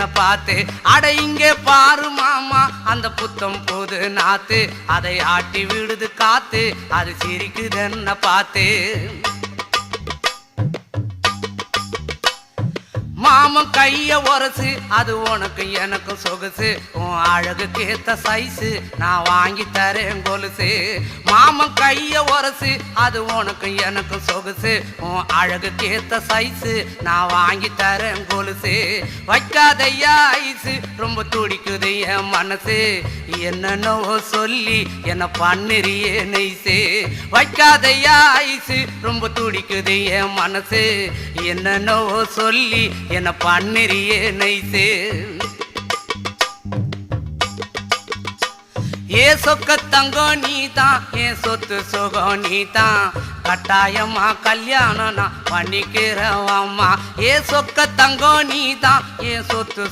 என்ன பார்த்து. அட இங்கே பாரு மாமா அந்த புத்தம் போது நாத்து, அதை ஆட்டி விடுது காத்து, அது சிரிக்குது என்ன பார்த்து. மாமன் கைய உரசு அது உனக்கு எனக்கும் சொகுசு, உன் அழகுக்கு ஏத்த சைஸு நான் வாங்கி தரேன் கொலுசு. மாமன் கைய உரசு அது உனக்கு எனக்கும் சொகுசு, உன் அழகுக்கு ஏத்த சைஸு நான் வாங்கி தரேன் கொலுசு. வைக்காதையா ஐசு ரொம்ப துடிக்குது என் மனசு, என்னென்னவோ சொல்லி என்ன பண்ணுறியே நெய்சு. வைக்காதையா ஐசு ரொம்ப துடிக்குது என் மனசு, என்னென்னவோ சொல்லி என்ன பண்ணுறியே நைசு. ஏ சொக்க தங்கம் நீதான், என் சொத்து சுகம் நீதான், கட்டாயமா கல்யாணம் நான் பண்ணிக்கிறேன் அம்மா. ஏ சொக்க தங்கம் நீதான், என் சொத்து